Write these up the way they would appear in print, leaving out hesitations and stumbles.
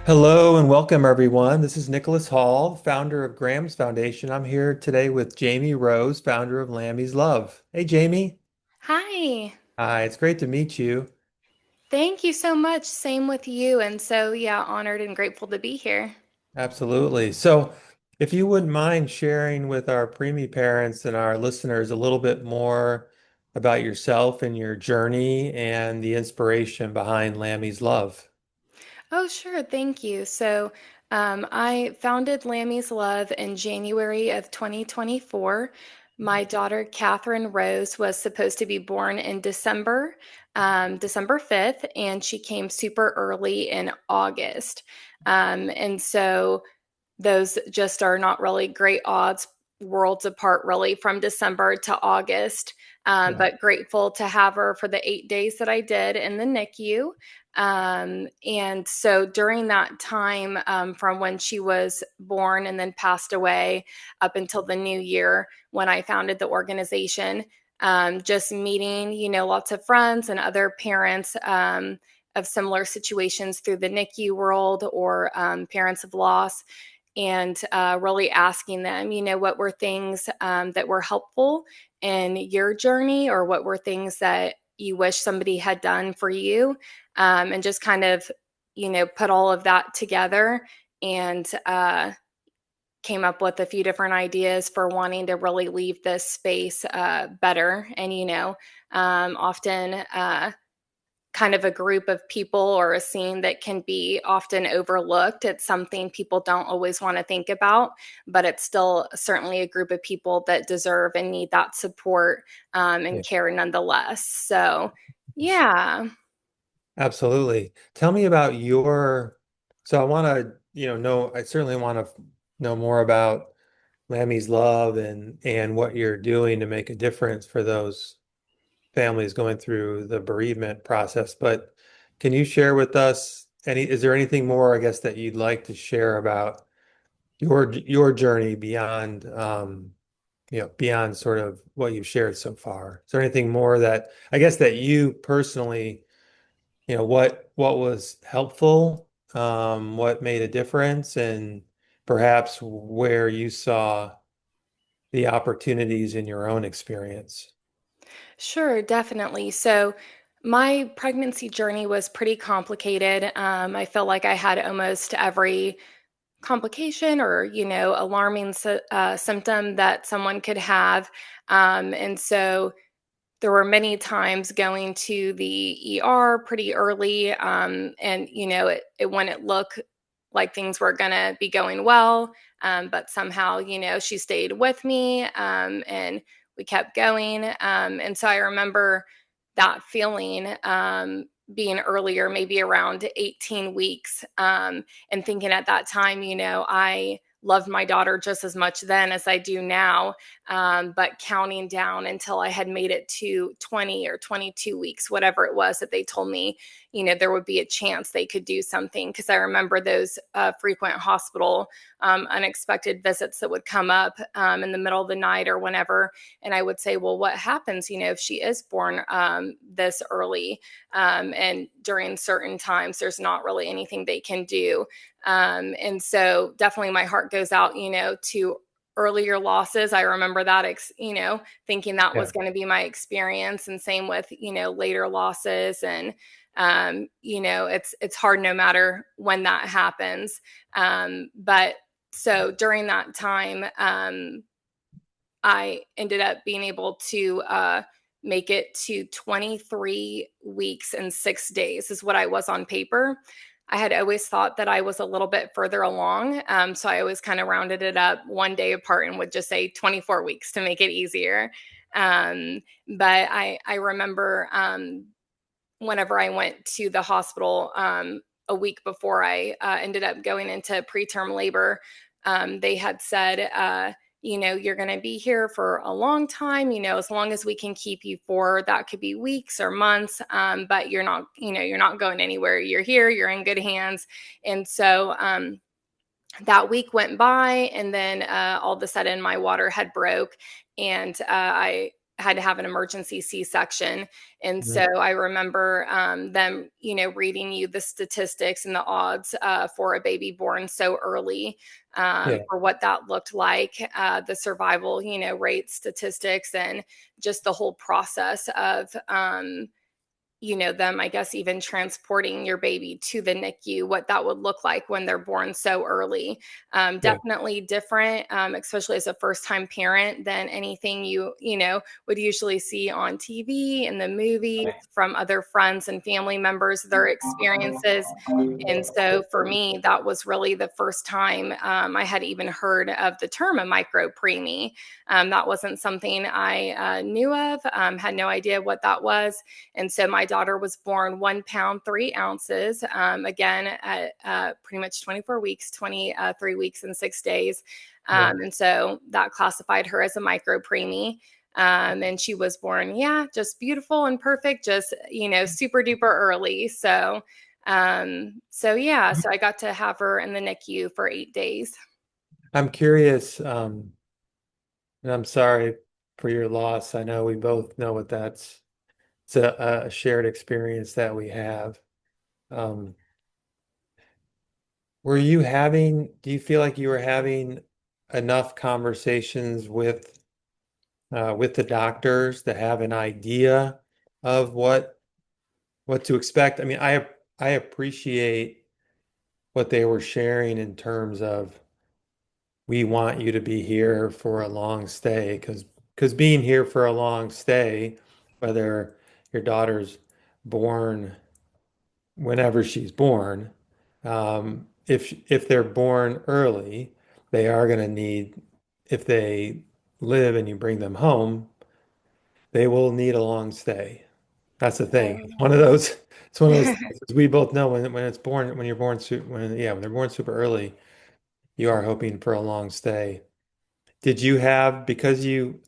Hello and welcome, everyone. This is Nicholas Hall, founder of Graham's Foundation. I'm here today with Jamie Rose, founder of Lambie's Love. Hey, Jamie. Hi. Hi, it's great to meet you. Thank you so much. Same with you. And so, yeah, honored and grateful to be here. Absolutely. So, if you wouldn't mind sharing with our preemie parents and our listeners a little bit more about yourself and your journey and the inspiration behind Lambie's Love. Oh, sure. Thank you. I founded Lammy's Love in January of 2024. My daughter, Catherine Rose, was supposed to be born in December, December 5th, and she came super early in August. And so those just are not really great odds, worlds apart, really, from December to August. Yeah. But grateful to have her for the 8 days that I did in the NICU. And so during that time, from when she was born and then passed away up until the new year, when I founded the organization, just meeting, lots of friends and other parents of similar situations through the NICU world or parents of loss, and really asking them, what were things that were helpful in your journey, or what were things that you wish somebody had done for you, and just kind of, put all of that together and came up with a few different ideas for wanting to really leave this space better. And, often kind of a group of people or a scene that can be often overlooked. It's something people don't always want to think about, but it's still certainly a group of people that deserve and need that support and Yeah. care nonetheless. So, yeah. Absolutely. Tell me about so I want to, I certainly want to know more about Lammie's Love and what you're doing to make a difference for those families going through the bereavement process. But can you share with us is there anything more, I guess, that you'd like to share about your journey beyond beyond sort of what you've shared so far? Is there anything more that I guess that you personally what was helpful, what made a difference, and perhaps where you saw the opportunities in your own experience. Sure, definitely. So, my pregnancy journey was pretty complicated. I feel like I had almost every complication or alarming symptom that someone could have, and so there were many times going to the ER pretty early, and it wouldn't look like things were gonna be going well, but somehow she stayed with me, and we kept going, and so I remember that feeling, being earlier, maybe around 18 weeks, and thinking at that time, I loved my daughter just as much then as I do now, but counting down until I had made it to 20 or 22 weeks, whatever it was that they told me, there would be a chance they could do something. Because I remember those frequent hospital unexpected visits that would come up in the middle of the night or whenever. And I would say, well, what happens, if she is born this early? And during certain times, there's not really anything they can do. And so definitely my heart goes out, to earlier losses. I remember that, thinking that Yeah. was going to be my experience, and same with, later losses. And, it's hard no matter when that happens. But so during that time, I ended up being able to make it to 23 weeks and 6 days, is what I was on paper. I had always thought that I was a little bit further along. So I always kind of rounded it up one day apart and would just say 24 weeks to make it easier. But I remember whenever I went to the hospital a week before I ended up going into preterm labor, they had said, you're going to be here for a long time, as long as we can keep you for, that could be weeks or months, but you're not going anywhere. You're here, you're in good hands. And so that week went by, and then all of a sudden my water had broke, and I had to have an emergency C-section. And so Mhm. I remember them, reading you the statistics and the odds for a baby born so early, Yeah, for what that looked like, the survival, rate statistics, and just the whole process of, them, I guess, even transporting your baby to the NICU, what that would look like when they're born so early. yeah, Definitely different, especially as a first time parent, than anything would usually see on TV and the movies from other friends and family members, their experiences. And so for me, that was really the first time I had even heard of the term a micro preemie. That wasn't something I knew of, had no idea what that was. And so my daughter was born 1 pound, 3 ounces, again, at pretty much 24 weeks, 23 weeks and 6 days. yeah. And so that classified her as a micro preemie. And she was born, yeah, just beautiful and perfect, just, super duper early. So yeah, so I got to have her in the NICU for 8 days. I'm curious, and I'm sorry for your loss. I know we both know what that's. It's a shared experience that we have. Um, do you feel like you were having enough conversations with the doctors to have an idea of what to expect? I mean, I appreciate what they were sharing in terms of we want you to be here for a long stay because being here for a long stay, whether your daughter's born whenever she's born, if they're born early, they are going to need, if they live and you bring them home, they will need a long stay. That's the thing. It's one of those. It's one of those things. As we both know, when you're born, when they're born super early, you are hoping for a long stay. Did you have, because you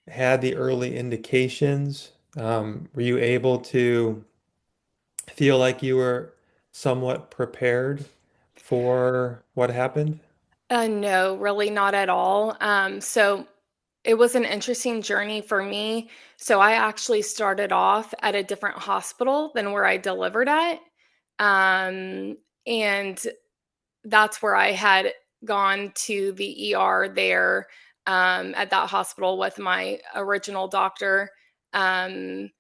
had the early indications, were you able to feel like you were somewhat prepared for what happened? No, really not at all. So it was an interesting journey for me. So I actually started off at a different hospital than where I delivered at. Um, and that's where I had gone to the ER there, at that hospital with my original doctor. Um,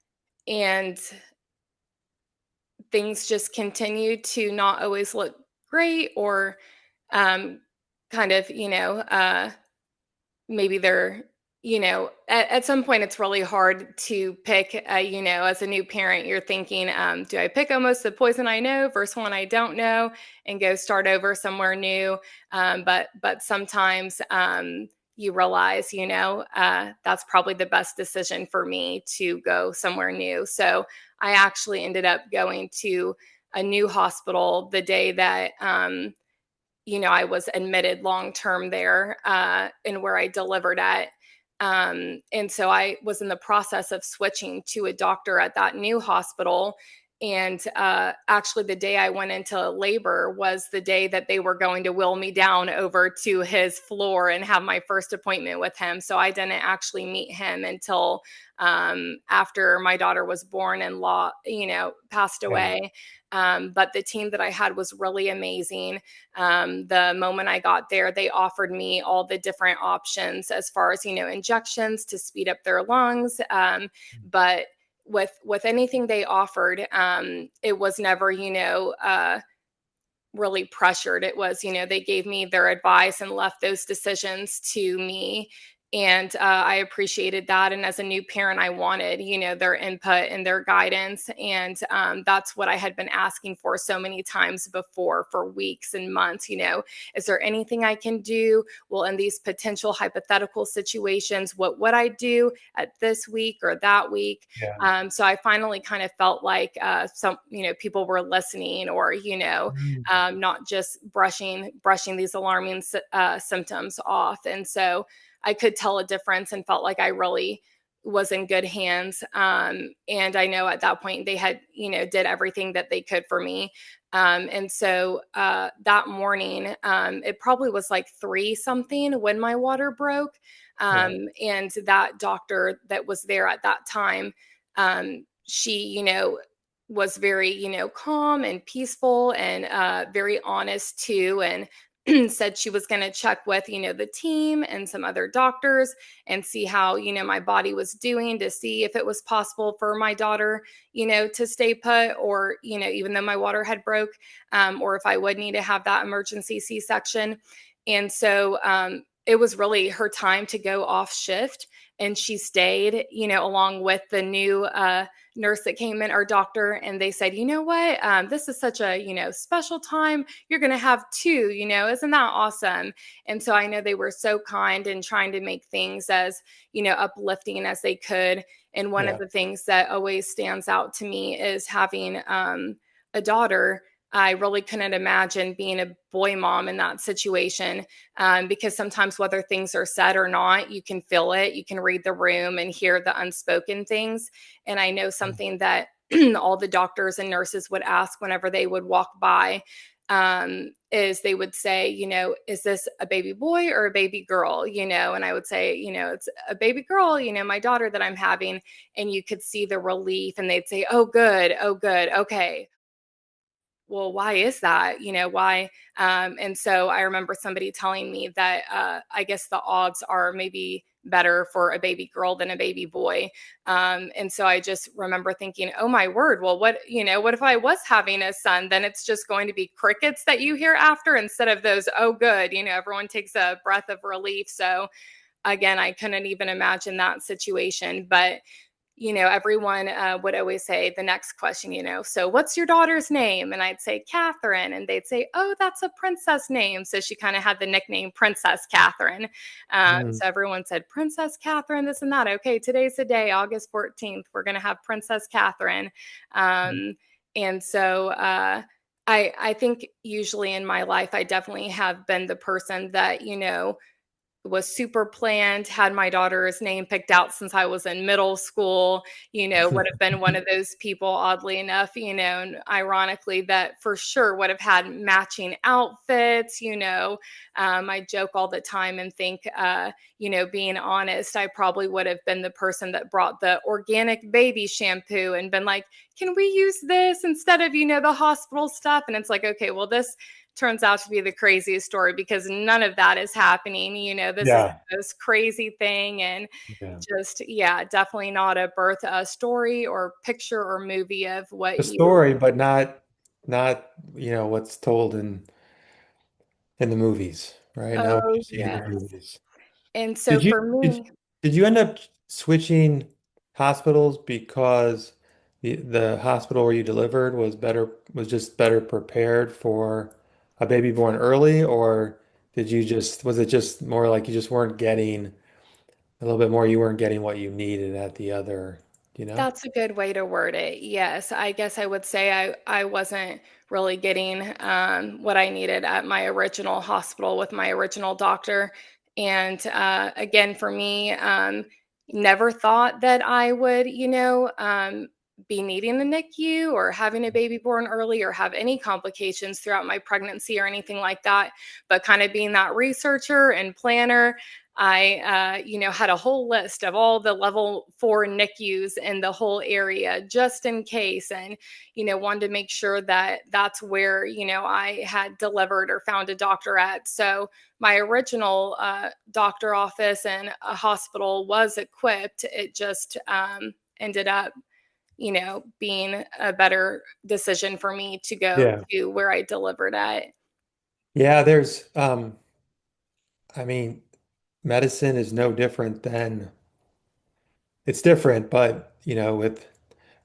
and things just continued to not always look great, or um, kind of, maybe they're, at some point it's really hard to pick, as a new parent, you're thinking, do I pick almost the poison I know versus one I don't know and go start over somewhere new? But sometimes you realize, that's probably the best decision for me to go somewhere new. So I actually ended up going to a new hospital the day that I was admitted long term there, and where I delivered at. And so I was in the process of switching to a doctor at that new hospital. And actually, the day I went into labor was the day that they were going to wheel me down over to his floor and have my first appointment with him. So I didn't actually meet him until after my daughter was born and passed Yeah. away. But the team that I had was really amazing. The moment I got there, they offered me all the different options as far as, injections to speed up their lungs. But with anything they offered, it was never, really pressured. It was, they gave me their advice and left those decisions to me. And I appreciated that. And as a new parent, I wanted, their input and their guidance. And that's what I had been asking for so many times before, for weeks and months. Is there anything I can do? Well, in these potential hypothetical situations, what would I do at this week or that week? Yeah. So I finally kind of felt like some, people were listening, or, not just brushing these alarming symptoms off. And so I could tell a difference and felt like I really was in good hands. And I know at that point they had, did everything that they could for me. And so that morning, it probably was like 3 something when my water broke. Yeah. And that doctor that was there at that time, she, was very, calm and peaceful and very honest too. And said she was going to check with, the team and some other doctors and see how, my body was doing to see if it was possible for my daughter, to stay put or, even though my water had broke, or if I would need to have that emergency C-section. And so it was really her time to go off shift. And she stayed, along with the new nurse that came in, our doctor, and they said, you know what, this is such a, special time. You're going to have two, isn't that awesome? And so I know they were so kind and trying to make things as, uplifting as they could. And one of Yeah. the things that always stands out to me is having a daughter. I really couldn't imagine being a boy mom in that situation, because sometimes whether things are said or not, you can feel it, you can read the room and hear the unspoken things. And I know something that all the doctors and nurses would ask whenever they would walk by, is they would say, is this a baby boy or a baby girl? And I would say, it's a baby girl, my daughter that I'm having. And you could see the relief and they'd say, oh, good. Okay, well, why is that? Why? And so I remember somebody telling me that I guess the odds are maybe better for a baby girl than a baby boy. And so I just remember thinking, oh my word, well, what if I was having a son? Then it's just going to be crickets that you hear after instead of those, oh, good, everyone takes a breath of relief. So again, I couldn't even imagine that situation. But everyone would always say the next question, so what's your daughter's name? And I'd say Catherine. And they'd say, oh, that's a princess name. So she kind of had the nickname Princess Catherine. Mm. So everyone said, Princess Catherine, this and that. Okay, today's the day, August 14th. We're going to have Princess Catherine. And so I think usually in my life, I definitely have been the person that, was super planned, had my daughter's name picked out since I was in middle school, would have been one of those people, oddly enough, and ironically, that for sure would have had matching outfits. I joke all the time and think, being honest, I probably would have been the person that brought the organic baby shampoo and been like, can we use this instead of, the hospital stuff? And it's like, okay, well, this turns out to be the craziest story because none of that is happening. This is Yeah. the most crazy thing. And Yeah. just, yeah, definitely not a birth story or picture or movie of what The you. story, but not, what's told in the movies, right? Not what you Oh, see in the yes. movies. And so Did you for did, me, did you end up switching hospitals because the hospital where you delivered was just better prepared for a baby born early, or was it just more like you just weren't getting a little bit more, you weren't getting what you needed at the other, you know? that's a good way to word it. Yes, I guess I would say I wasn't really getting what I needed at my original hospital with my original doctor. And again, for me, never thought that I would, be needing a NICU or having a baby born early or have any complications throughout my pregnancy or anything like that. But kind of being that researcher and planner, I, had a whole list of all the level 4 NICUs in the whole area just in case, and wanted to make sure that that's where I had delivered or found a doctor at. So my original doctor office and a hospital was equipped. It just ended up, being a better decision for me to go Yeah. to where I delivered at. Yeah, I mean, medicine is no different than, it's different, but with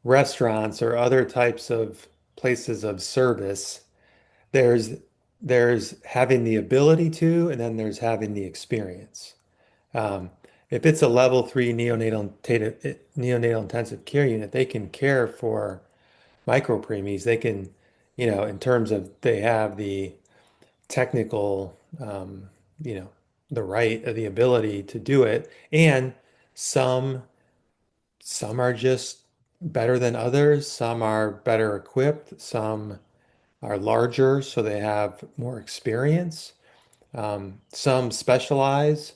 restaurants or other types of places of service, there's there's having the ability to, and then there's having the experience. Um, if it's a level 3 neonatal intensive care unit, they can care for micro preemies. They can, in terms of they have the technical, you know, the right or the ability to do it. And some some are just better than others. Some are better equipped. Some are larger, so they have more experience. Some specialize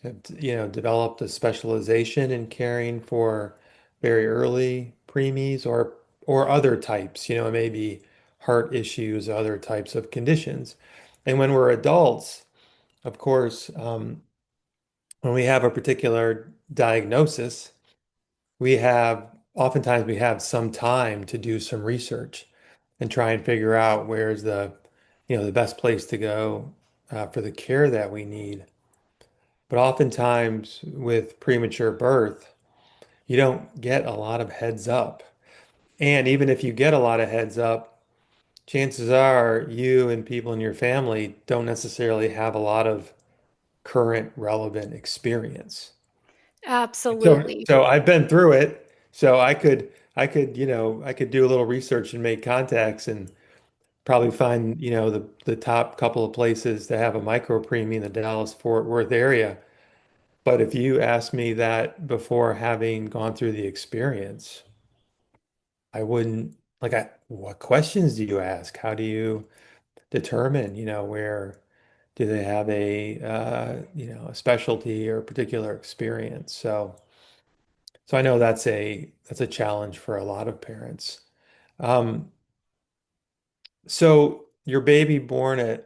have, developed a specialization in caring for very early preemies or other types, maybe heart issues, other types of conditions. And when we're adults, of course, when we have a particular diagnosis, oftentimes we have some time to do some research and try and figure out where's the best place to go for the care that we need. But oftentimes with premature birth, you don't get a lot of heads up. And even if you get a lot of heads up, chances are you and people in your family don't necessarily have a lot of current relevant experience. So, Absolutely. so I've been through it. So I could do a little research and make contacts and probably find, the top couple of places to have a micro preemie in the Dallas-Fort Worth area. But if you asked me that before having gone through the experience, I wouldn't what questions do you ask? How do you determine, where do they have a specialty or a particular experience? So I know that's a challenge for a lot of parents. Um, so your baby born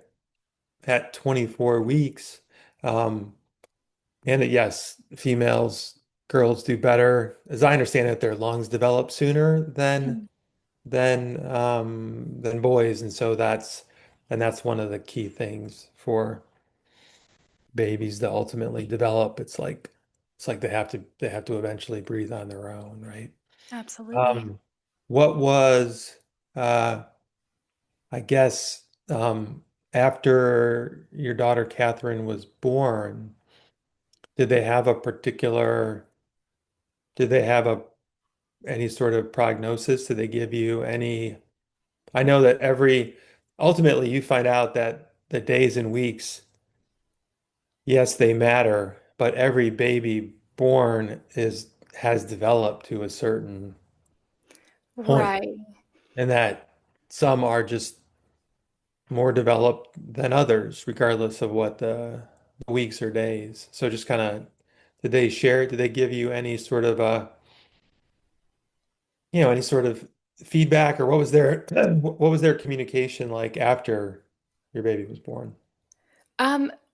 at 24 weeks, um, and yes, girls do better. As I understand it, their lungs develop sooner than boys, and so that's one of the key things for babies to ultimately develop. It's like they have to eventually breathe on their own, right? Absolutely. Um, what was I guess after your daughter Catherine was born, did they have a particular did they have a any sort of prognosis? Did they give you any? I know that ultimately you find out that the days and weeks, yes, they matter, but every baby born has developed to a certain point, Right. and that some are just more developed than others, regardless of what the weeks or days. So just kind of, did they give you any sort of any sort of feedback, or what was their communication like after your baby was born?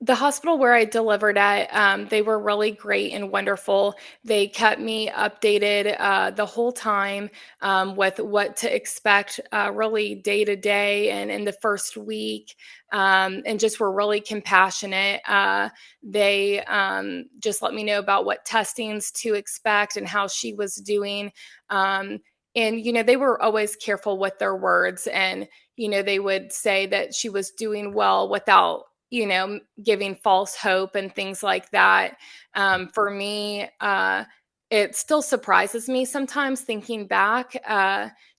The hospital where I delivered at, they were really great and wonderful. They kept me updated the whole time with what to expect, really day to day and in the first week, and just were really compassionate. They just let me know about what testings to expect and how she was doing. And they were always careful with their words, and they would say that she was doing well without giving false hope and things like that. For me, it still surprises me sometimes thinking back,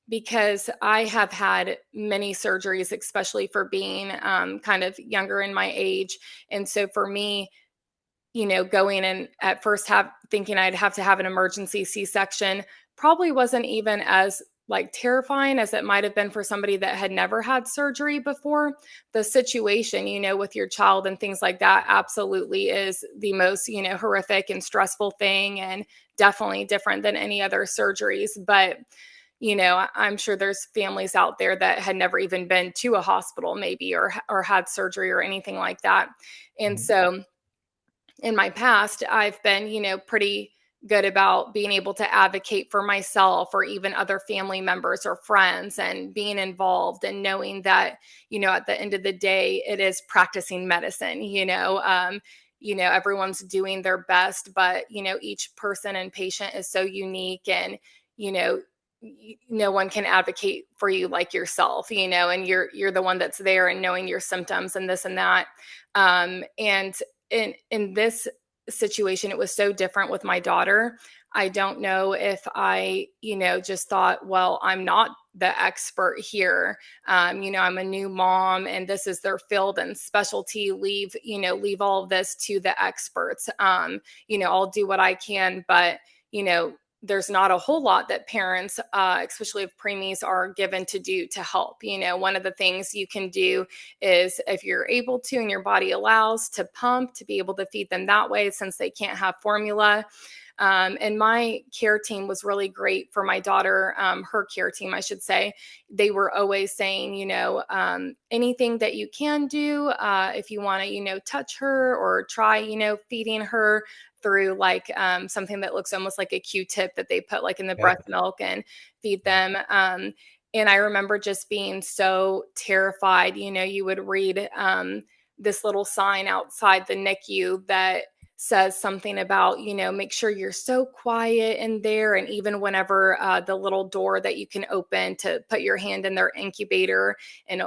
because I have had many surgeries, especially for being kind of younger in my age. And so for me, going and at first have thinking I'd have to have an emergency C-section probably wasn't even as like terrifying as it might have been for somebody that had never had surgery before. The situation, with your child and things like that absolutely is the most, horrific and stressful thing, and definitely different than any other surgeries. But I'm sure there's families out there that had never even been to a hospital maybe or had surgery or anything like that. And so in my past, I've been, pretty good about being able to advocate for myself or even other family members or friends and being involved and knowing that, at the end of the day, it is practicing medicine, everyone's doing their best, but, each person and patient is so unique, and, you know, no one can advocate for you like yourself, and you're the one that's there and knowing your symptoms and this and that. And in this situation, it was so different with my daughter. I don't know if I, just thought, well, I'm not the expert here. I'm a new mom and this is their field and specialty. Leave all of this to the experts. I'll do what I can, but, there's not a whole lot that parents, especially if preemies, are given to do to help. One of the things you can do is, if you're able to and your body allows, to pump, to be able to feed them that way since they can't have formula. And my care team was really great for my daughter, her care team, I should say. They were always saying, anything that you can do, if you want to, touch her or try, feeding her through like something that looks almost like a Q-tip that they put like in the Yeah. breast milk and feed them. And I remember just being so terrified. You would read this little sign outside the NICU that says something about, make sure you're so quiet in there. And even whenever the little door that you can open to put your hand in their incubator and,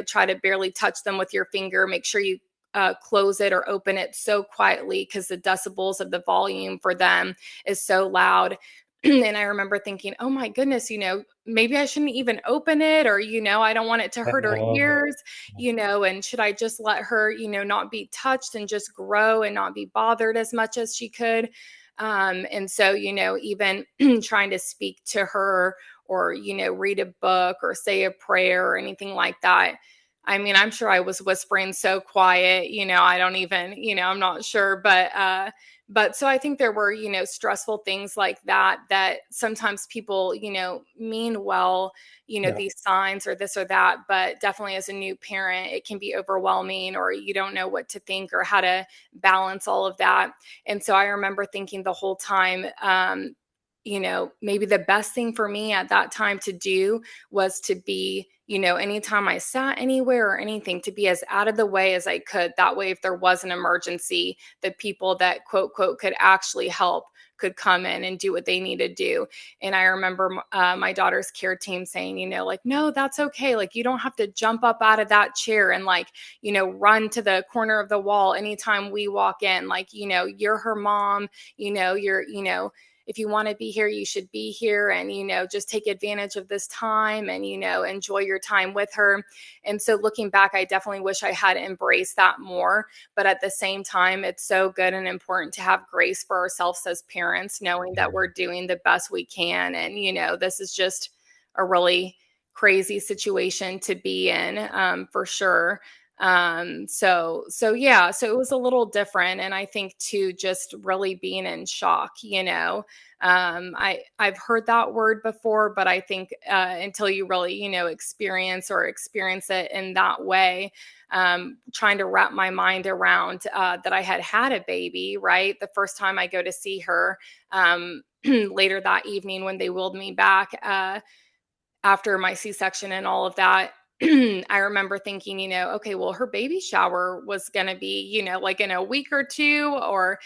try to barely touch them with your finger, make sure you close it or open it so quietly, because the decibels of the volume for them is so loud. And I remember thinking, oh my goodness, maybe I shouldn't even open it, or, I don't want it to hurt her Oh, ears, and should I just let her, not be touched and just grow and not be bothered as much as she could. And so, even trying to speak to her or, read a book or say a prayer or anything like that. I mean, I'm sure I was whispering so quiet, I don't even, I'm not sure, but so I think there were, stressful things like that, that sometimes people, mean well, yeah. these signs or this or that, but definitely as a new parent, it can be overwhelming, or you don't know what to think or how to balance all of that. And so I remember thinking the whole time, maybe the best thing for me at that time to do was to be, anytime I sat anywhere or anything, to be as out of the way as I could. That way, if there was an emergency, the people that quote, quote, could actually help could come in and do what they need to do. And I remember my daughter's care team saying, like, no, that's okay. Like, you don't have to jump up out of that chair and, like, run to the corner of the wall anytime we walk in. Like, you're her mom, if you want to be here, you should be here, and, just take advantage of this time and, enjoy your time with her. And so looking back, I definitely wish I had embraced that more. But at the same time, it's so good and important to have grace for ourselves as parents, knowing that we're doing the best we can. And, this is just a really crazy situation to be in, for sure. So yeah, so it was a little different. And I think too, just really being in shock, I've heard that word before, but I think until you really, experience it in that way, trying to wrap my mind around that I had a baby, right? The first time I go to see her, later that evening when they wheeled me back, after my C-section and all of that, I remember thinking, okay, well, her baby shower was going to be, like in a week or two, or,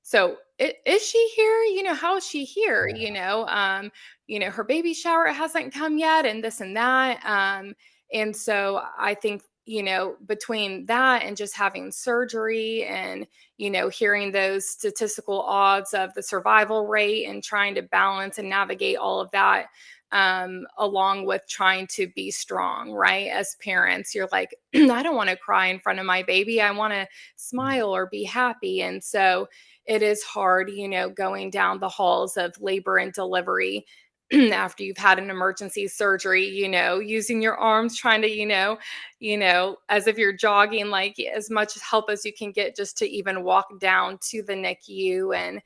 so is she here? How is she here? Yeah. Her baby shower hasn't come yet, and this and that. And so I think, between that and just having surgery and, hearing those statistical odds of the survival rate and trying to balance and navigate all of that, along with trying to be strong, right? As parents, you're like, I don't want to cry in front of my baby. I want to smile or be happy. And so it is hard, going down the halls of labor and delivery after you've had an emergency surgery, using your arms, trying to, as if you're jogging, like as much help as you can get just to even walk down to the NICU, and,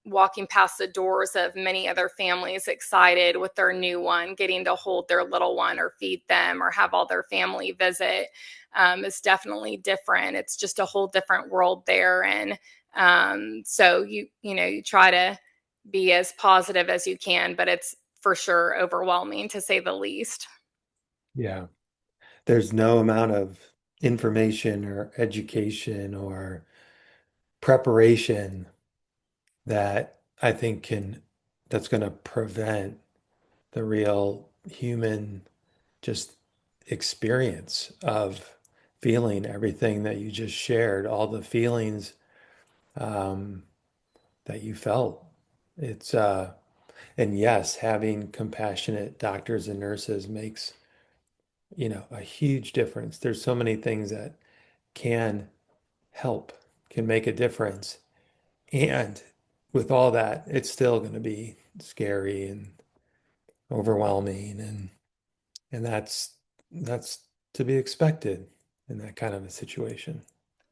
walking past the doors of many other families excited with their new one, getting to hold their little one or feed them or have all their family visit, is definitely different. It's just a whole different world there. And so you try to be as positive as you can, but it's for sure overwhelming, to say the least. Yeah. There's no amount of information or education or preparation that I think that's going to prevent the real human just experience of feeling everything that you just shared, all the feelings um, that you felt. It's and yes, having compassionate doctors and nurses makes, a huge difference. There's so many things that can help, can make a difference. And with all that, it's still going to be scary and overwhelming, and that's to be expected in that kind of a situation.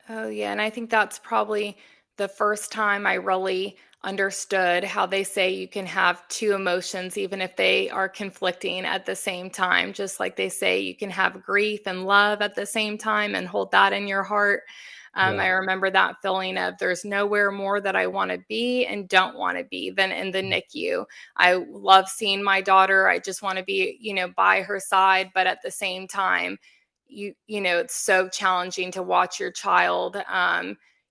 Oh, yeah. And I think that's probably the first time I really understood how they say you can have two emotions, even if they are conflicting at the same time. Just like they say you can have grief and love at the same time and hold that in your heart. I Yeah. remember that feeling of there's nowhere more that I want to be and don't want to be than in the NICU. I love seeing my daughter. I just want to be, by her side. But at the same time, it's so challenging to watch your child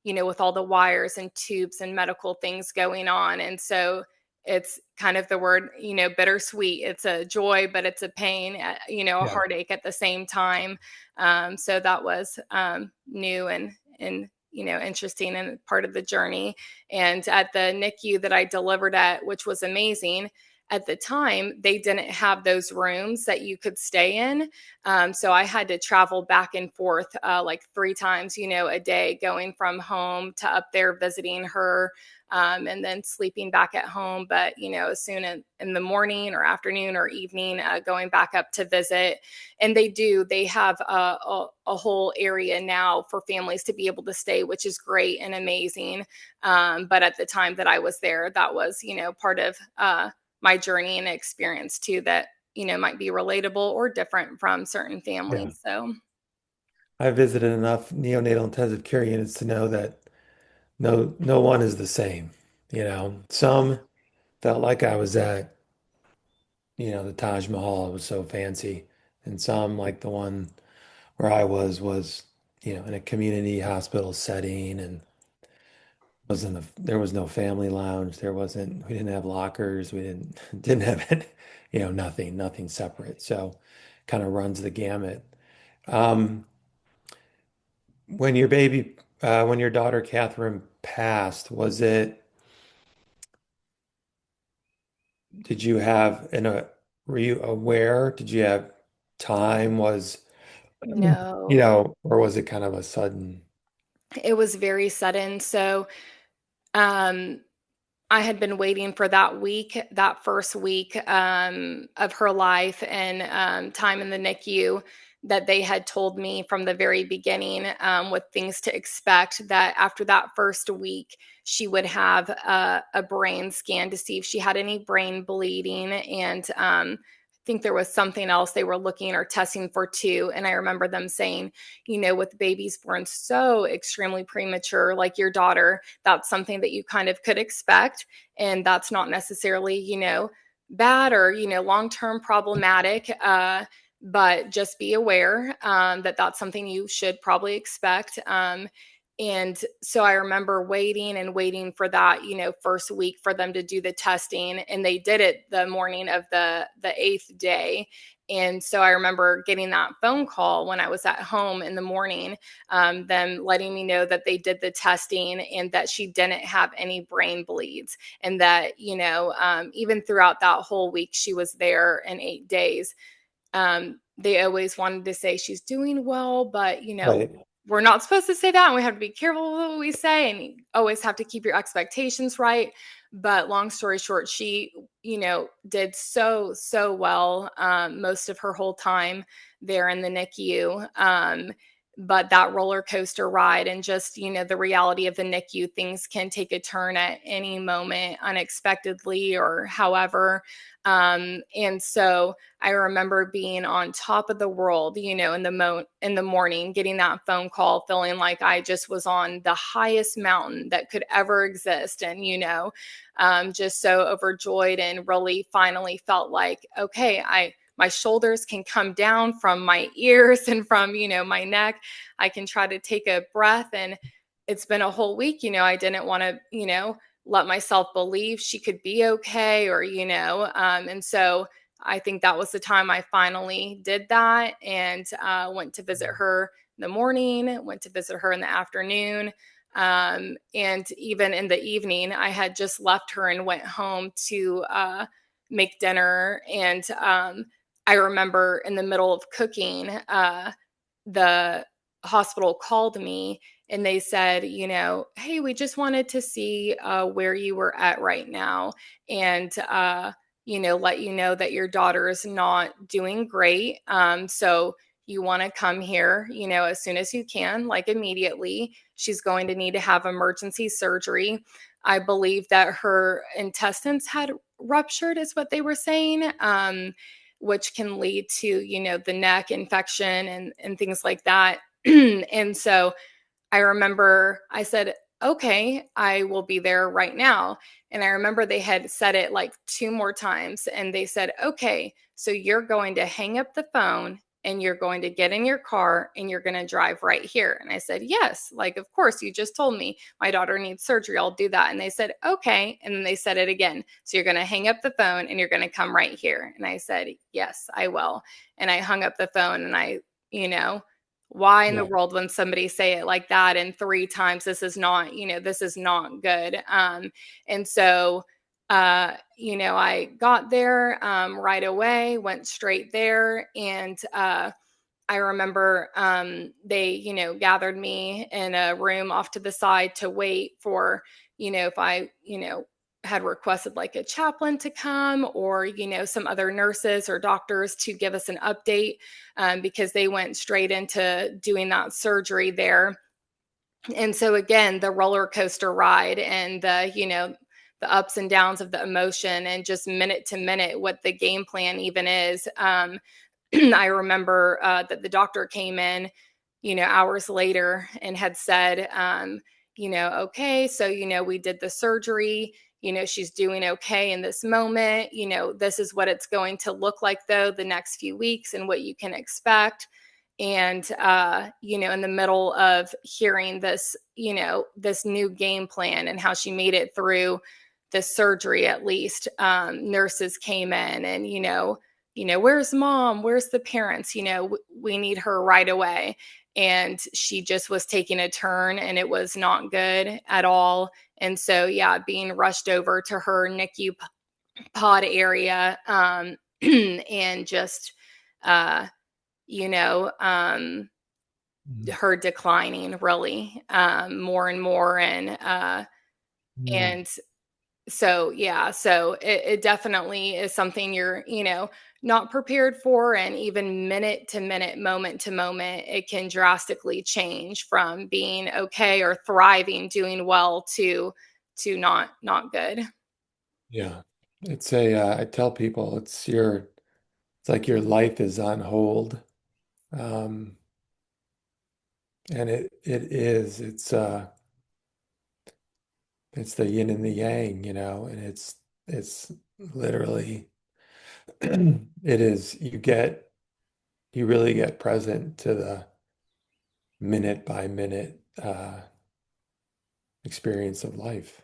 with all the wires and tubes and medical things going on. And so it's kind of the word, bittersweet. It's a joy, but it's a pain, a Yeah. heartache at the same time. So that was new and interesting and part of the journey. And at the NICU that I delivered at, which was amazing, at the time, they didn't have those rooms that you could stay in. So I had to travel back and forth like 3 times, a day, going from home to up there visiting her. And then sleeping back at home. But, as soon as in the morning or afternoon or evening, going back up to visit. And they have a whole area now for families to be able to stay, which is great and amazing. But at the time that I was there, that was, part of my journey and experience too, that might be relatable or different from certain Yeah. families. So, I visited enough neonatal intensive care units to know that no one is the same. Some felt like I was at, the Taj Mahal. It was so fancy. And some, like the one where I was, in a community hospital setting and there was no family lounge. We didn't have lockers. We didn't have it, nothing separate. So kind of runs the gamut. Um, when your daughter Catherine passed, did you have were you aware? Did you have time? no, Or was it kind of a sudden? it was very sudden. So, um, I had been waiting for that week, that first week of her life and time in the NICU, that they had told me from the very beginning with things to expect, that after that first week, she would have a brain scan to see if she had any brain bleeding. And I think there was something else they were looking or testing for too. And I remember them saying, with babies born so extremely premature, like your daughter, that's something that you kind of could expect. And that's not necessarily, bad or, long term problematic. But just be aware that that's something you should probably expect. And so I remember waiting and waiting for that, first week for them to do the testing. And they did it the morning of the eighth day. And so I remember getting that phone call when I was at home in the morning, them letting me know that they did the testing and that she didn't have any brain bleeds. And that, even throughout that whole week she was there in 8 days, they always wanted to say she's doing well, but Right. we're not supposed to say that, and we have to be careful with what we say, and you always have to keep your expectations right. But long story short, she, did so well most of her whole time there in the NICU. But that roller coaster ride and just, the reality of the NICU, things can take a turn at any moment unexpectedly or however. And so I remember being on top of the world, in the morning, getting that phone call, feeling like I just was on the highest mountain that could ever exist, and just so overjoyed and really finally felt like, okay, my shoulders can come down from my ears and from my neck. I can try to take a breath, and it's been a whole week. I didn't want to let myself believe she could be okay, or and so I think that was the time I finally did that, and went to visit her in the morning, went to visit her in the afternoon. And even in the evening, I had just left her and went home to make dinner. And I remember in the middle of cooking, the hospital called me and they said, hey, we just wanted to see where you were at right now, and let you know that your daughter is not doing great. So you want to come here, as soon as you can, like immediately. She's going to need to have emergency surgery. I believe that her intestines had ruptured, is what they were saying, which can lead to, the neck infection and things like that. And so I remember I said, okay, I will be there right now. And I remember they had said it like two more times. And they said, okay, so you're going to hang up the phone and you're going to get in your car and you're going to drive right here. And I said, yes, like, of course, you just told me my daughter needs surgery. I'll do that. And they said, okay. And then they said it again. So you're going to hang up the phone and you're going to come right here. And I said, yes, I will. And I hung up the phone and you know, why in the Yeah. world when somebody say it like that and three times, this is not good. And so I got there right away, went straight there, and I remember they, gathered me in a room off to the side to wait for, if I, had requested like a chaplain to come, or, some other nurses or doctors to give us an update, because they went straight into doing that surgery there. And so again, the roller coaster ride and the ups and downs of the emotion, and just minute to minute what the game plan even is. I remember that the doctor came in, hours later and had said, okay, so, we did the surgery, she's doing okay in this moment, this is what it's going to look like, though, the next few weeks and what you can expect. And, in the middle of hearing this, this new game plan and how she made it through the surgery, at least, nurses came in and, where's mom? Where's the parents? We need her right away. And she just was taking a turn and it was not good at all. And so, yeah, being rushed over to her NICU pod area, and just, uh, you know, um, Mm. her declining really, more and more. Mm. And so, yeah, so it definitely is something you're, not prepared for. And even minute to minute, moment to moment, it can drastically change from being okay or thriving, doing well, to not good. Yeah. I tell people it's like your life is on hold. Um, and it is, it's the yin and the yang, and it's literally, it is, you really get present to the minute by minute, experience of life.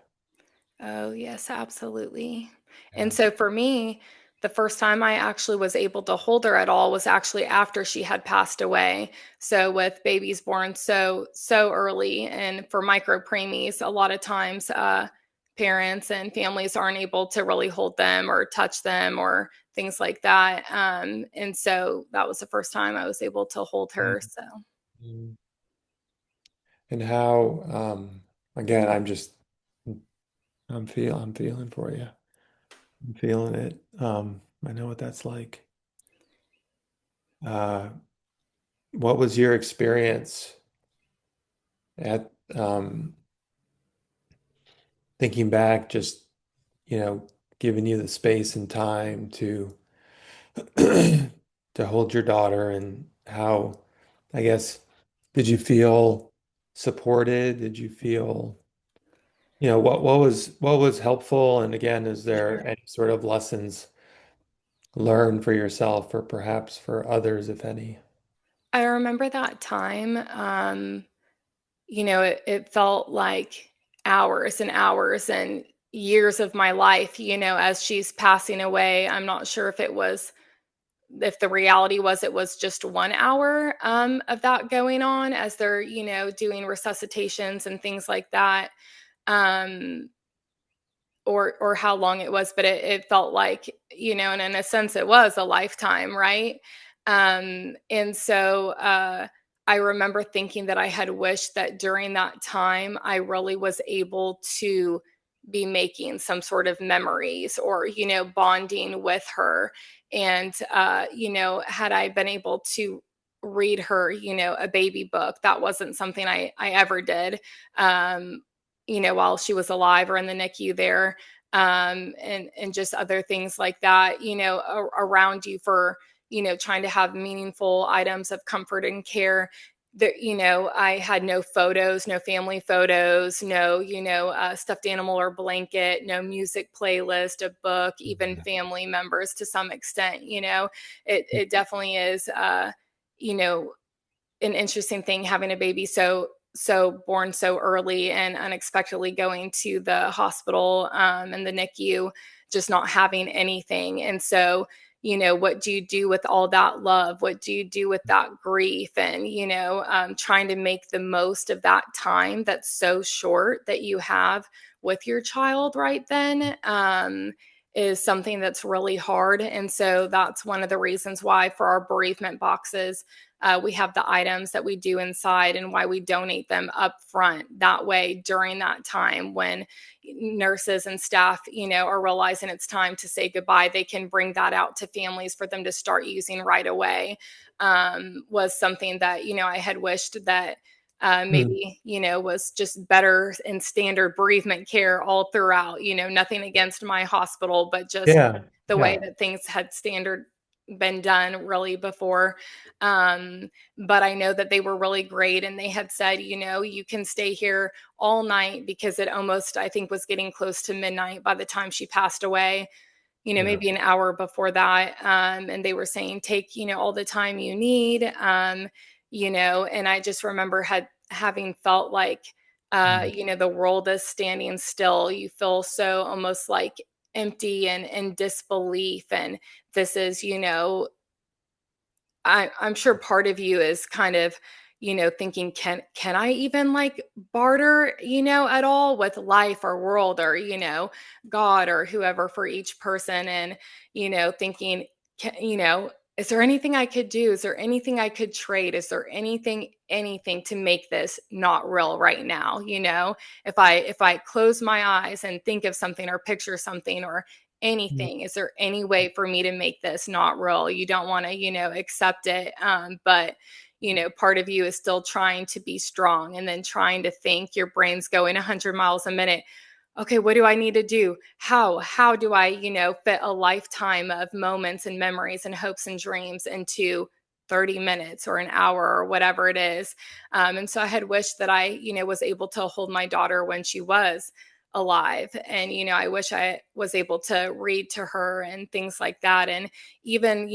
Oh, yes, absolutely. And Yeah. so for me, the first time I actually was able to hold her at all was actually after she had passed away. So with babies born so early, and for micro preemies, a lot of times parents and families aren't able to really hold them or touch them or things like that. And so that was the first time I was able to hold her. So. Mm. And how, again, I'm feeling for you. I'm feeling it. I know what that's like. Uh, what was your experience at, thinking back, just, giving you the space and time to to hold your daughter, and how, I guess, did you feel supported? Did you feel, what was helpful? And again, is there any sort of lessons learned for yourself or perhaps for others, if any? I remember that time. It felt like hours and hours and years of my life, as she's passing away. I'm not sure if the reality was it was just 1 hour of that going on as they're, doing resuscitations and things like that. Um, or how long it was, but it felt like, and in a sense it was a lifetime, right? And so I remember thinking that I had wished that during that time I really was able to be making some sort of memories or, bonding with her. And, had I been able to read her, a baby book, that wasn't something I ever did, um, while she was alive or in the NICU there. And just other things like that, around you for, trying to have meaningful items of comfort and care. There, I had no photos, no family photos, no, stuffed animal or blanket, no music playlist, a book, even family members to some extent. It definitely is, you know, an interesting thing having a baby born so early and unexpectedly going to the hospital, and the NICU, just not having anything. And so, what do you do with all that love? What do you do with that grief? And, trying to make the most of that time that's so short that you have with your child right then, is something that's really hard. And so that's one of the reasons why for our bereavement boxes, we have the items that we do inside and why we donate them up front. That way, during that time when nurses and staff, are realizing it's time to say goodbye, they can bring that out to families for them to start using right away. Was something that, I had wished that Hmm. maybe, was just better in standard bereavement care all throughout, nothing against my hospital, but just Yeah, the way yeah. that things had standard been done really before. Um, but I know that they were really great and they had said, you can stay here all night because it almost, I think, was getting close to midnight by the time she passed away, Yeah. maybe an hour before that. And they were saying, take, all the time you need. And I just remember having felt like, Mm. the world is standing still. You feel so almost like empty and in disbelief. And this is, I'm sure part of you is kind of, thinking, can I even like barter, at all with life or world or, God or whoever for each person, and, thinking, is there anything I could do? Is there anything I could trade? Is there anything to make this not real right now? If I close my eyes and think of something or picture something or Mm. anything, is there any way for me to make this not real? You don't want to, accept it, but part of you is still trying to be strong and then trying to think. Your brain's going 100 miles a minute. Okay, what do I need to do? How do I, fit a lifetime of moments and memories and hopes and dreams into 30 minutes or an hour or whatever it is? And so I had wished that I, was able to hold my daughter when she was alive. And, I wish I was able to read to her and things like that. And even,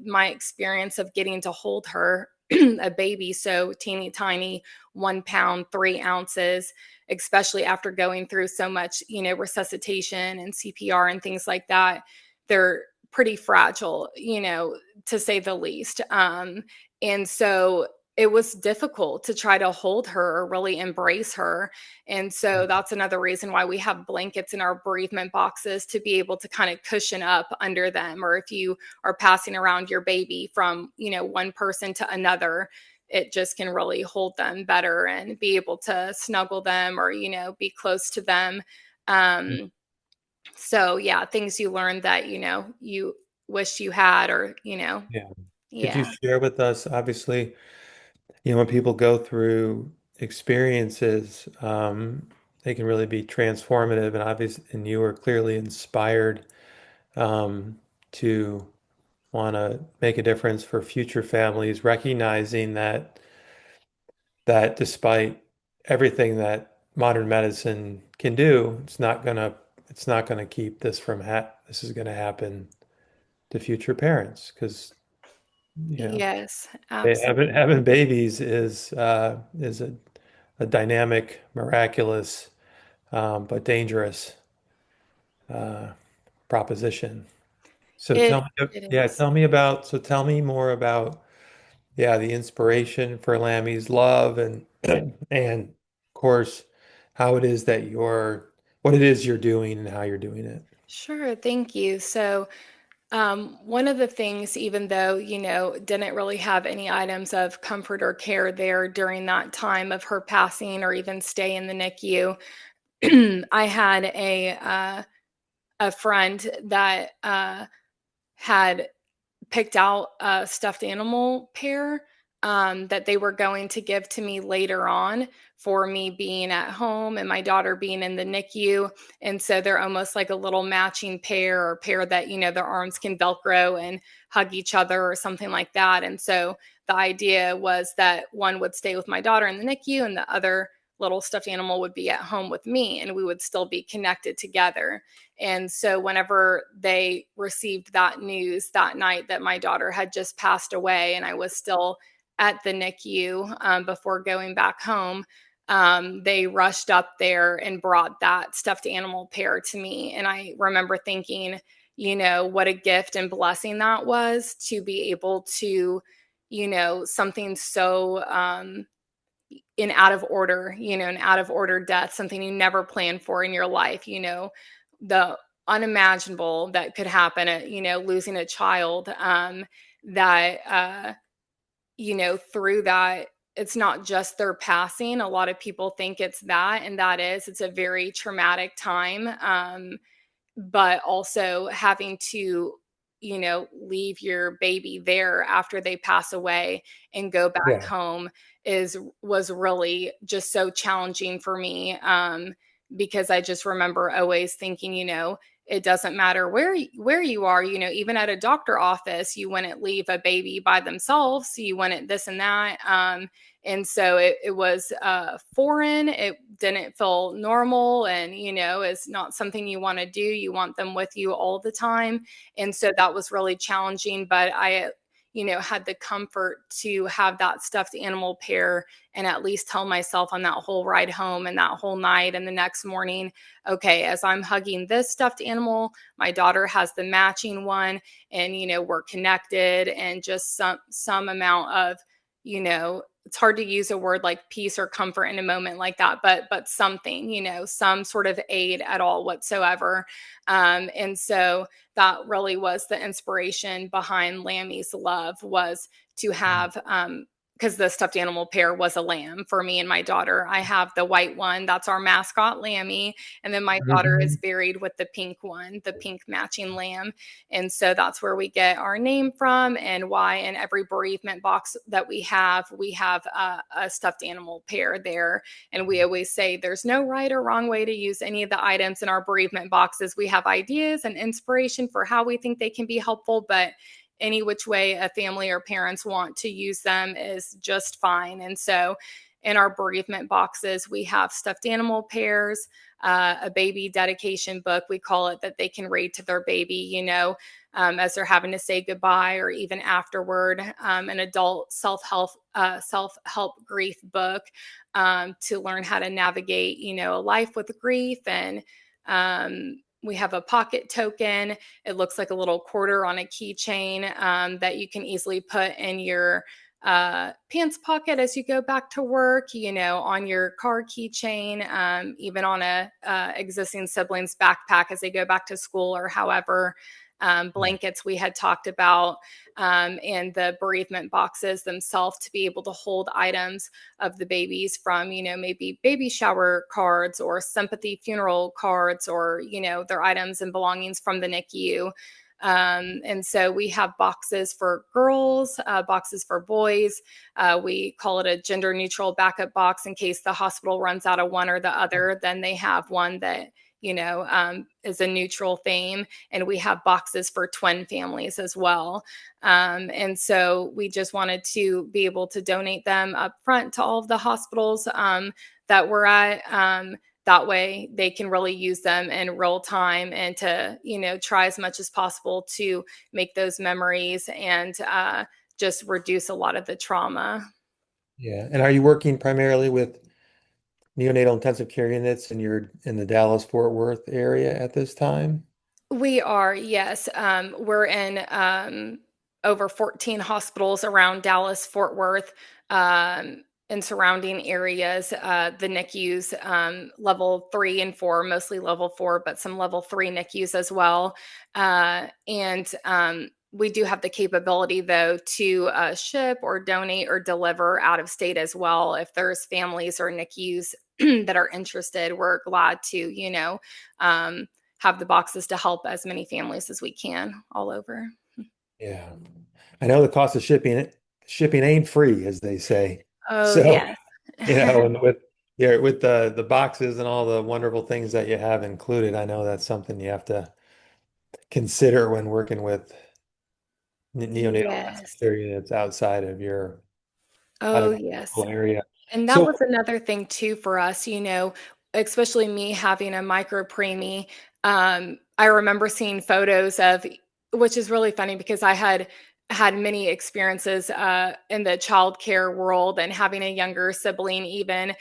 my experience of getting to hold her, a baby so teeny tiny, 1 pound, 3 ounces, especially after going through so much, resuscitation and CPR and things like that. They're pretty fragile, to say the least. And so it was difficult to try to hold her or really embrace her. And so that's another reason why we have blankets in our bereavement boxes to be able to kind of cushion up under them. Or if you are passing around your baby from, one person to another, it just can really hold them better and be able to snuggle them or, be close to them. Um, so yeah, things you learned that, you wish you had, or, Yeah. Could you yeah. share with us, obviously, when people go through experiences, they can really be transformative and obvious, and you are clearly inspired to want to make a difference for future families, recognizing that despite everything that modern medicine can do, it's not gonna keep this from this is gonna happen to future parents because you know Yes, having babies is a dynamic, miraculous, but dangerous uh, proposition. So it it is. tell me more about, yeah, the inspiration for Lammie's love and and of course how it is what it is you're doing and how you're doing it. Sure, thank you. So, One of the things, even though, didn't really have any items of comfort or care there during that time of her passing or even stay in the NICU, I had a friend that had picked out a stuffed animal pair that they were going to give to me later on for me being at home and my daughter being in the NICU. And so they're almost like a little matching pair or pair that, their arms can Velcro and hug each other or something like that. And so the idea was that one would stay with my daughter in the NICU and the other little stuffed animal would be at home with me and we would still be connected together. And so, whenever they received that news that night that my daughter had just passed away, and I was still at the NICU before going back home, they rushed up there and brought that stuffed animal pair to me. And I remember thinking, what a gift and blessing that was to be able to, something so in out of order, an out of order death, something you never planned for in your life, the unimaginable that could happen, losing a child, that, through that, it's not just their passing. A lot of people think it's that, and it's a very traumatic time. But also having to, leave your baby there after they pass away and go back Yeah. home was really just so challenging for me, because I just remember always thinking, it doesn't matter where you are, even at a doctor office, you wouldn't leave a baby by themselves, you wouldn't this and that. And so it was foreign. It didn't feel normal, and it's not something you want to do. You want them with you all the time, and so that was really challenging. But I, had the comfort to have that stuffed animal pair and at least tell myself on that whole ride home and that whole night and the next morning, okay, as I'm hugging this stuffed animal, my daughter has the matching one, and we're connected, and just some amount of, it's hard to use a word like peace or comfort in a moment like that, but something, some sort of aid at all whatsoever. And so that really was the inspiration behind Lambie's love, was to have, because the stuffed animal pair was a lamb for me and my daughter. I have the white one, that's our mascot, Lambie, and then my daughter is Mhm. buried with the pink one, the pink matching lamb. And so that's where we get our name from, and why in every bereavement box that we have a stuffed animal pair there. And we always say there's no right or wrong way to use any of the items in our bereavement boxes. We have ideas and inspiration for how we think they can be helpful, but any which way a family or parents want to use them is just fine. And so in our bereavement boxes, we have stuffed animal pairs, a baby dedication book, we call it, that they can read to their baby, as they're having to say goodbye or even afterward, an adult self-help grief book, to learn how to navigate, a life with grief. And we have a pocket token. It looks like a little quarter on a keychain, that you can easily put in your pants pocket as you go back to work, on your car keychain, even on a existing sibling's backpack as they go back to school, or however. Yeah. Blankets we had talked about, and the bereavement boxes themselves to be able to hold items of the babies from, maybe baby shower cards or sympathy funeral cards, or, their items and belongings from the NICU. And so we have boxes for girls, boxes for boys. We call it a gender neutral backup box in case the hospital runs out of one or the other. Then they have one that, is a neutral theme. And we have boxes for twin families as well. And so we just wanted to be able to donate them up front to all of the hospitals that we're at. That way they can really use them in real time, and to, try as much as possible to make those memories and just reduce a lot of the trauma. Yeah. And are you working primarily with neonatal intensive care units in the Dallas Fort Worth area at this time? We are, yes. We're in over 14 hospitals around Dallas, Fort Worth, in surrounding areas, the NICUs, level 3 and 4, mostly level 4, but some level 3 NICUs as well. And we do have the capability, though, to ship or donate or deliver out of state as well. If there's families or NICUs that are interested, we're glad to, have the boxes to help as many families as we can all over. Yeah. I know the cost of shipping ain't free, as they say. Oh, So, yes. and with the boxes and all the wonderful things that you have included, I know that's something you have to consider when working with neonatal intensive Yes. care units outside of your out Oh, of your yes. local area. And that So, was another thing too for us, especially me having a micro preemie. I remember seeing photos of, which is really funny because I had many experiences in the childcare world, and having a younger sibling even,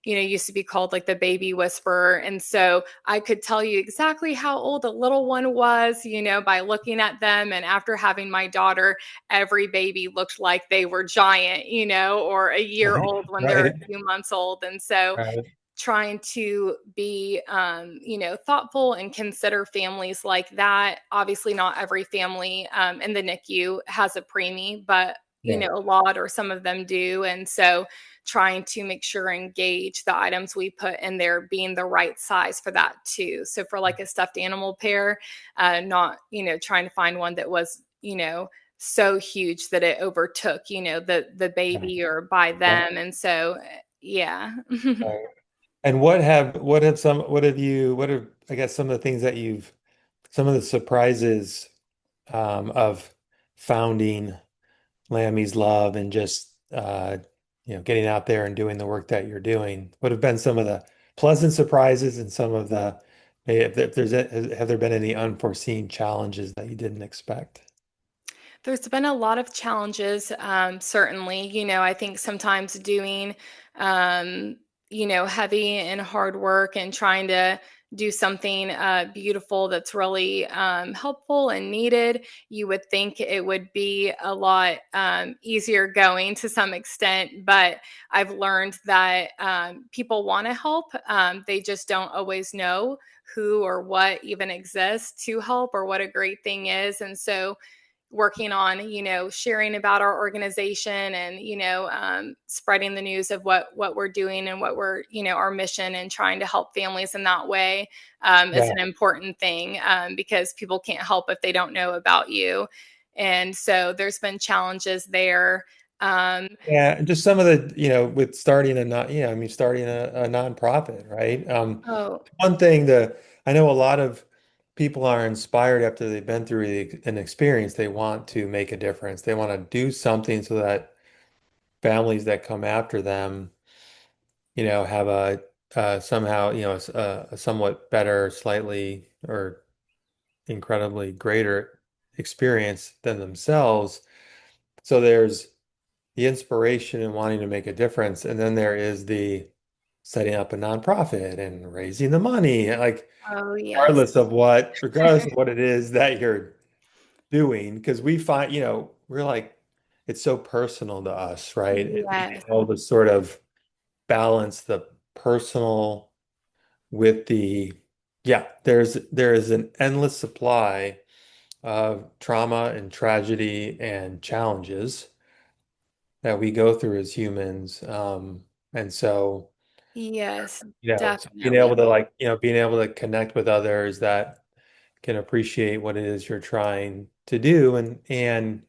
used to be called like the baby whisperer. And so I could tell you exactly how old the little one was, by looking at them. And after having my daughter, every baby looked like they were giant, or a year old when they're a right, few months old. And so right, trying to be, thoughtful and consider families like that. Obviously, not every family in the NICU has a preemie, but yeah, a lot or some of them do. And so trying to make sure and gauge the items we put in there being the right size for that too. So for like a stuffed animal pair, not, trying to find one that was, so huge that it overtook, the yeah, baby or by yeah. them. And so, yeah. Right. And what have I guess some of the things that some of the surprises of founding Lambie's Love and just getting out there and doing the work that you're doing. What have been some of the pleasant surprises and some of the if have there been any unforeseen challenges that you didn't expect? There's been a lot of challenges, certainly. I think sometimes doing, um, heavy and hard work and trying to do something beautiful that's really helpful and needed, you would think it would be a lot easier going to some extent. But I've learned that people want to help, they just don't always know who or what even exists to help or what a great thing is. And so, working on sharing about our organization and spreading the news of what we're doing and what we're our mission, and trying to help families in that way is Yeah. an important thing, because people can't help if they don't know about you. And so there's been challenges there. um, Yeah, and just some of the, with starting a not, I mean, starting a nonprofit, right? oh One thing that I know a lot of people are inspired after they've been through an experience, they want to make a difference. They want to do something so that families that come after them, have somehow, a somewhat better, slightly or incredibly greater experience than themselves. So there's the inspiration and wanting to make a difference, and then there is the setting up a nonprofit and raising the money, like oh yes. regardless of what it is that you're doing, because we find, we're like, it's so personal to us, right? And being Yes. able to sort of balance the personal with there is an endless supply of trauma and tragedy and challenges that we go through as humans. And so, Yes, so being able definitely. to being able to connect with others that can appreciate what it is you're trying to do and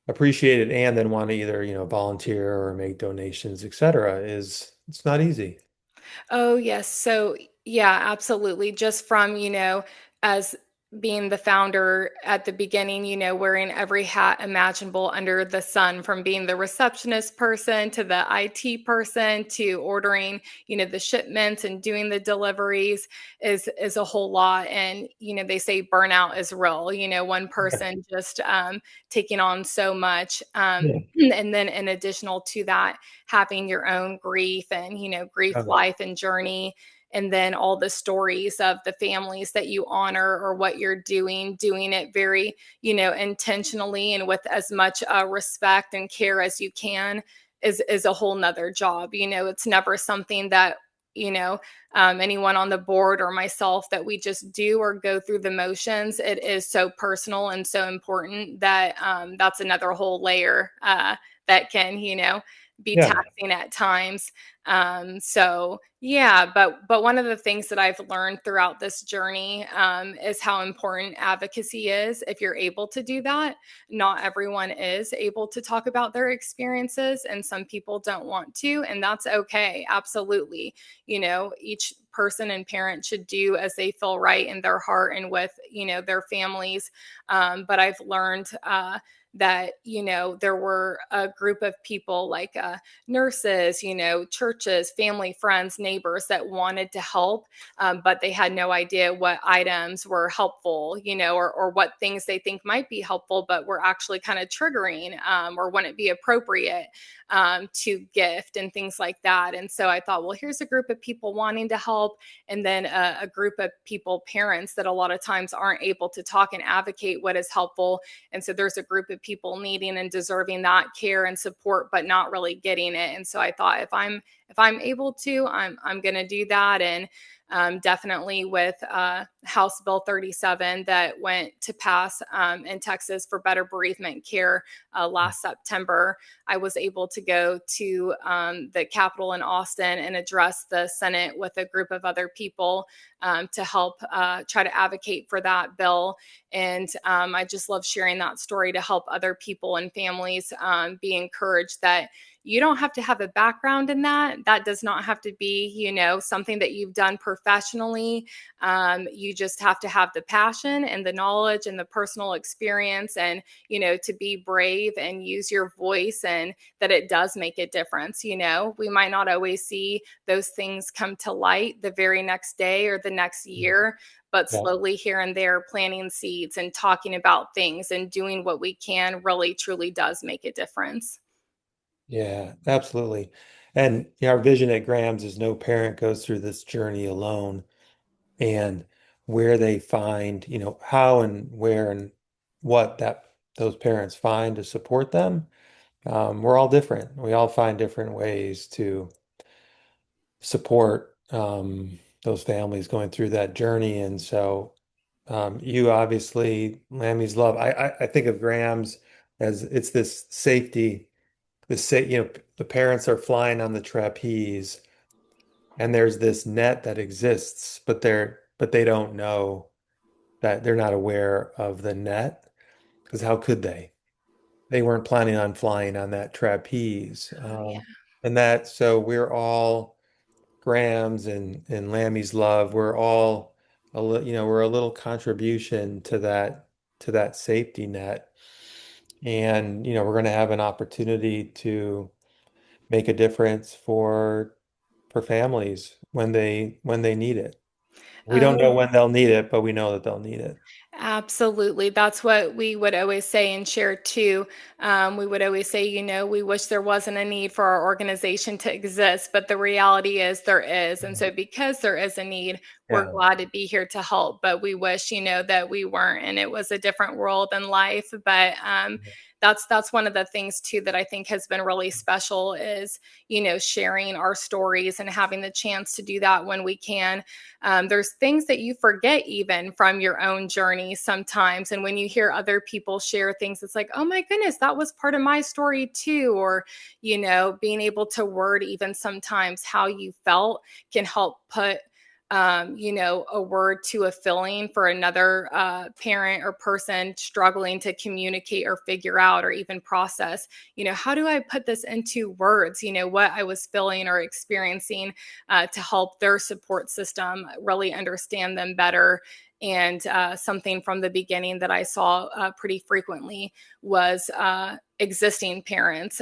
appreciate it and then want to either, volunteer or make donations, etc. It's not easy. Oh, yes. So, yeah, absolutely. Just from, as being the founder at the beginning, wearing every hat imaginable under the sun, from being the receptionist person to the IT person to ordering, the shipments and doing the deliveries is a whole lot. And, they say burnout is real, one person just taking on so much. Yeah. And then in additional to that, having your own grief and grief Um, life and journey, and then all the stories of the families that you honor or what you're doing it very intentionally and with as much respect and care as you can. is a whole nother job. It's never something that, anyone on the board or myself, that we just do or go through the motions. It is so personal and so important that that's another whole layer that can, be Yeah. taxing at times. So yeah, but one of the things that I've learned throughout this journey is how important advocacy is. If you're able to do that, not everyone is able to talk about their experiences, and some people don't want to, and that's okay. Absolutely. Each person and parent should do as they feel right in their heart and with, their families. But I've learned that, there were a group of people like nurses, churches, family, friends, neighbors that wanted to help, but they had no idea what items were helpful, or what things they think might be helpful, but were actually kind of triggering, or wouldn't be appropriate to gift and things like that. And so I thought, well, here's a group of people wanting to help, and then a group of people, parents, that a lot of times aren't able to talk and advocate what is helpful. And so there's a group of people needing and deserving that care and support, but not really getting it. And so I thought, if I'm able to, I'm going to do that. And definitely with House Bill 37 that went to pass in Texas for better bereavement care last September, I was able to go to the Capitol in Austin and address the Senate with a group of other people to help try to advocate for that bill. And I just love sharing that story to help other people and families be encouraged that you don't have to have a background in that. That does not have to be, something that you've done professionally. You just have to have the passion and the knowledge and the personal experience, and, to be brave and use your voice, and that it does make a difference. We might not always see those things come to light the very next day or the next year, but Yeah. slowly here and there, planting seeds and talking about things and doing what we can really truly does make a difference. Yeah, absolutely. And our vision at Graham's is no parent goes through this journey alone. And where they find, how and where and what that those parents find to support them. We're all different. We all find different ways to support those families going through that journey. And so you obviously, Lambie's Love, I think of Graham's as it's this safety, the parents are flying on the trapeze and there's this net that exists, but they don't know that they're not aware of the net because how could they? They weren't planning on flying on that trapeze. Oh, yeah. And that, so we're all Graham's and Lambie's Love. We're all we're a little contribution to that safety net. And, we're going to have an opportunity to make a difference for families when they need it. We don't know Oh, when they'll need it, but we know that they'll need it. absolutely. That's what we would always say and share too. We would always say, we wish there wasn't a need for our organization to exist, but the reality is there is. And so, because there is a need, we're Yeah. glad to be here to help. But we wish, that we weren't, and it was a different world and life. But that's one of the things too that I think has been really special is, sharing our stories and having the chance to do that when we can. There's things that you forget even from your own journey sometimes. And when you hear other people share things, it's like, oh my goodness, that was part of my story too. Or, being able to word even sometimes how you felt can help put a word to a feeling for another parent or person struggling to communicate or figure out or even process, how do I put this into words, what I was feeling or experiencing to help their support system really understand them better. And something from the beginning that I saw pretty frequently was existing parents.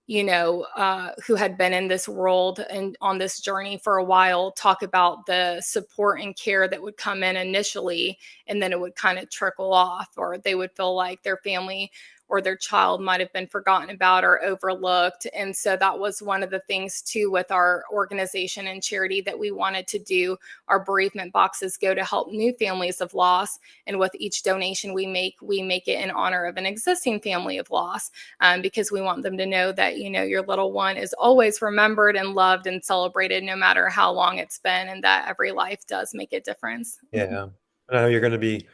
Who had been in this world and on this journey for a while, talk about the support and care that would come in initially, and then it would kind of trickle off, or they would feel like their family or their child might have been forgotten about or overlooked. And so that was one of the things too with our organization and charity that we wanted to do. Our bereavement boxes go to help new families of loss, and with each donation we make it in honor of an existing family of loss, because we want them to know that, you know, your little one is always remembered and loved and celebrated no matter how long it's been, and that every life does make a difference. Yeah. I know you're going to be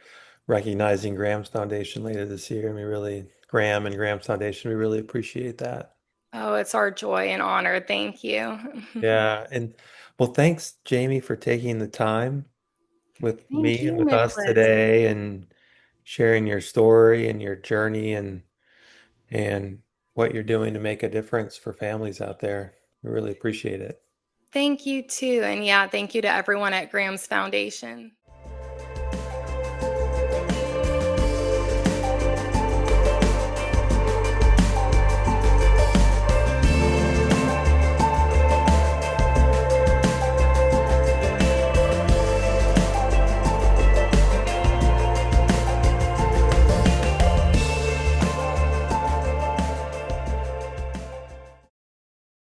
recognizing Graham's Foundation later this year, and we really, Graham and Graham's Foundation, we really appreciate that. Oh, it's our joy and honor. Thank you. Yeah. And well, thanks, Jamie, for taking the time with Thank me and you, with us Nicholas. today and sharing your story and your journey and what you're doing to make a difference for families out there. We really appreciate it. Thank you too. And yeah, thank you to everyone at Graham's Foundation.